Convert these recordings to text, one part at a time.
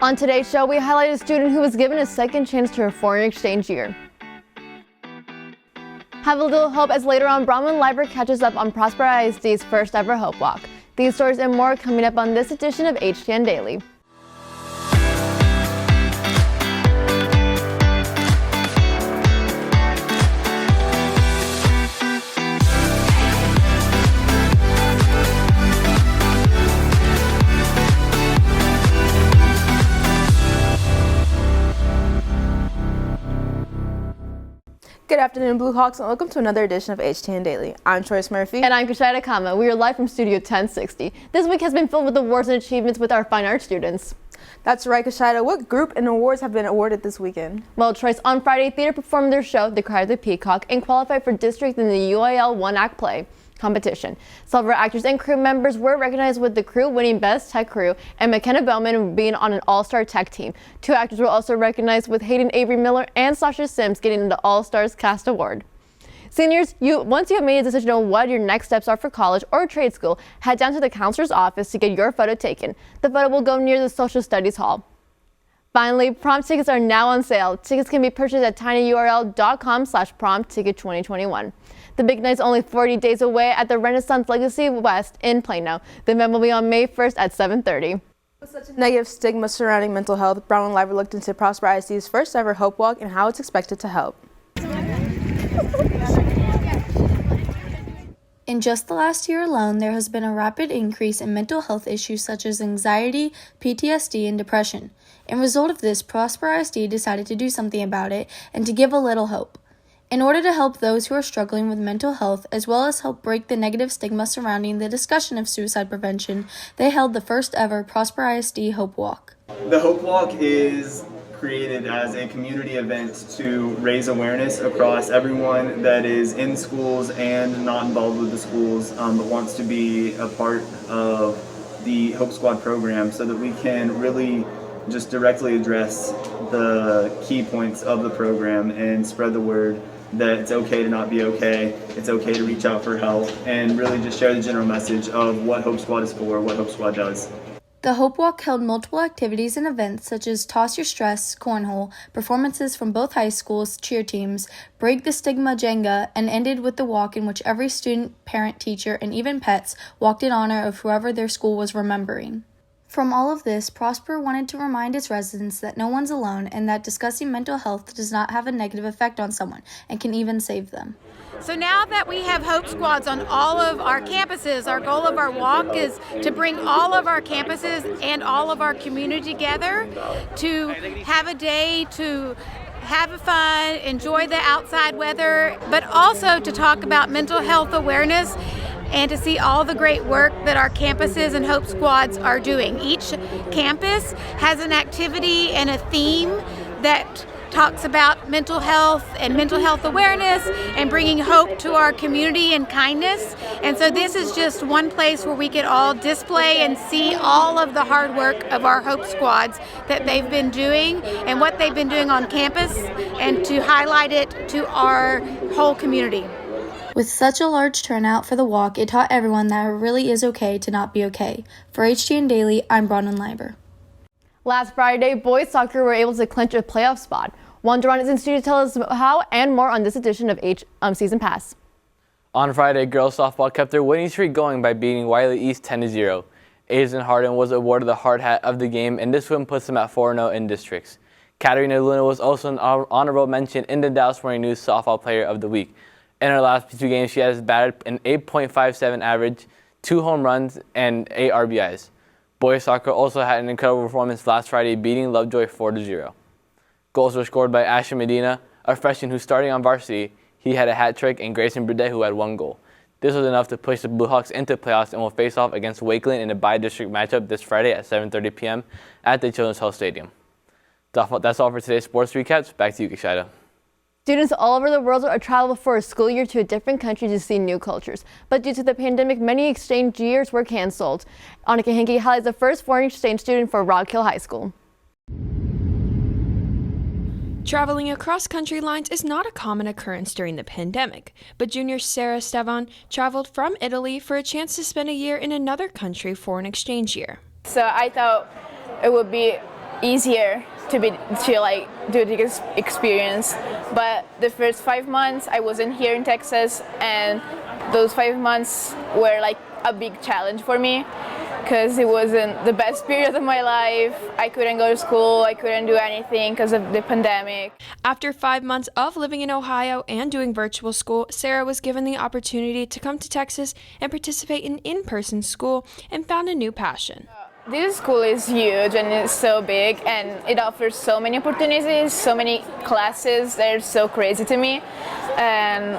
On today's show, we highlight a student who was given a second chance to a foreign exchange year. Have a little hope as later on Bronwyn Liber catches up on Prosper ISD's first ever Hope Walk. These stories and more coming up on this edition of HTN Daily. Good afternoon, Blue Hawks, and welcome to another edition of HTN Daily. I'm Trois Murphy. And I'm Khshaeta Cama. We are live from Studio 1060. This week has been filled with awards and achievements with our fine arts students. That's right, Khshaeta. What group and awards have been awarded this weekend? Well, Trois, on Friday, theater performed their show, The Cry of the Peacock, and qualified for district in the UIL one-act play competition. Several actors and crew members were recognized, with the crew winning Best Tech Crew and McKenna Bellman being on an all-star tech team. Two actors were also recognized, with Hayden Avery Miller and Sasha Sims getting the All-Stars Cast Award. Seniors, once you have made a decision on what your next steps are for college or trade school, head down to the counselor's office to get your photo taken. The photo will go near the Social Studies Hall. Finally, prom tickets are now on sale. Tickets can be purchased at tinyurl.com/promticket2021. The big night is only 40 days away at the Renaissance Legacy West in Plano. The event will be on May 1st at 7:30. With such a negative stigma surrounding mental health, Bronwyn Liber looked into Prosper ISD's first ever Hope Walk and how it's expected to help. In just the last year alone, there has been a rapid increase in mental health issues such as anxiety, PTSD, and depression. In result of this, Prosper ISD decided to do something about it and to give a little hope. In order to help those who are struggling with mental health, as well as help break the negative stigma surrounding the discussion of suicide prevention, they held the first ever Prosper ISD Hope Walk. The Hope Walk is created as a community event to raise awareness across everyone that is in schools and not involved with the schools, but wants to be a part of the Hope Squad program, so that we can really just directly address the key points of the program and spread the word that it's okay to not be okay, it's okay to reach out for help, and really just share the general message of what Hope Squad is for, what Hope Squad does. The Hope Walk held multiple activities and events such as Toss Your Stress, Cornhole, performances from both high schools, cheer teams, Break the Stigma Jenga, and ended with the walk in which every student, parent, teacher, and even pets walked in honor of whoever their school was remembering. From all of this, Prosper wanted to remind its residents that no one's alone and that discussing mental health does not have a negative effect on someone and can even save them. So now that we have Hope Squads on all of our campuses, our goal of our walk is to bring all of our campuses and all of our community together to have a day to have fun, enjoy the outside weather, but also to talk about mental health awareness and to see all the great work that our campuses and Hope Squads are doing. Each campus has an activity and a theme that talks about mental health and mental health awareness and bringing hope to our community and kindness. And so this is just one place where we could all display and see all of the hard work of our Hope Squads that they've been doing and what they've been doing on campus, and to highlight it to our whole community. With such a large turnout for the walk, it taught everyone that it really is okay to not be okay. For HTN Daily, I'm Bronwyn Liber. Last Friday, boys soccer were able to clinch a playoff spot. Juan Duron is in studio to tell us how and more on this edition of Season Pass. On Friday, girls softball kept their winning streak going by beating Wiley East 10-0. Aiden Harden was awarded the hard hat of the game, and this win puts them at 4-0 in districts. Katarina Luna was also an honorable mention in the Dallas Morning News Softball Player of the Week. In her last two games, she has batted an 8.57 average, 2 home runs, and 8 RBIs. Boys soccer also had an incredible performance last Friday, beating Lovejoy 4-0. Goals were scored by Asher Medina, a freshman who's starting on varsity. He had a hat trick, and Grayson Burdett, who had 1 goal. This was enough to push the Blue Hawks into playoffs and will face off against Wakeland in a bi-district matchup this Friday at 7:30 p.m. at the Children's Health Stadium. That's all for today's sports recaps. Back to you, Khshaeta. Students all over the world are travel for a school year to a different country to see new cultures. But due to the pandemic, many exchange years were canceled. Anica Hankey highlights the first foreign exchange student for Rock Hill High School. Traveling across country lines is not a common occurrence during the pandemic, but junior Sarah Stevan traveled from Italy for a chance to spend a year in another country for an exchange year. So I thought it would be easier to like do the experience. But the first 5 months I wasn't here in Texas, and those 5 months were like a big challenge for me because it wasn't the best period of my life. I couldn't go to school, I couldn't do anything because of the pandemic. After 5 months of living in Ohio and doing virtual school, Sarah was given the opportunity to come to Texas and participate in in-person school and found a new passion. This school is huge and it's so big, and it offers so many opportunities, so many classes that are so crazy to me. And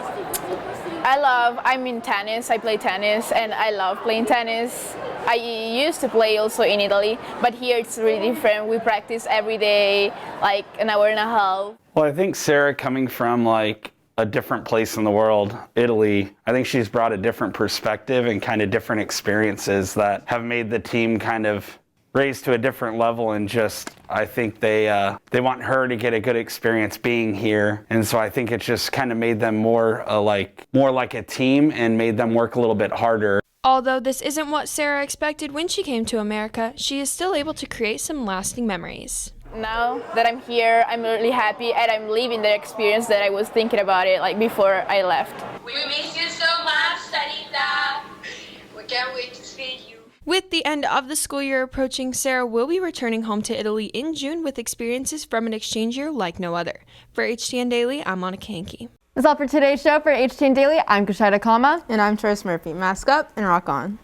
I'm in tennis, I play tennis, and I love playing tennis. I used to play also in Italy, but here it's really different. We practice every day, like an hour and a half. Well, I think Sarah, coming from like a different place in the world, Italy, I think she's brought a different perspective and kind of different experiences that have made the team kind of raise to a different level, and just I think they want her to get a good experience being here, and so I think it just kind of made them more like a team and made them work a little bit harder. Although this isn't what Sarah expected when she came to America, she is still able to create some lasting memories. Now that I'm here, I'm really happy, and I'm living the experience that I was thinking about it like before I left. We miss you so much, Sarita. We can't wait to see you. With the end of the school year approaching, Sarah will be returning home to Italy in June with experiences from an exchange year like no other. For HTN Daily, I'm Anica Hankey. That's all for today's show. For HTN Daily, I'm Khshaeta, And I'm Trois Murphy. Mask up and rock on.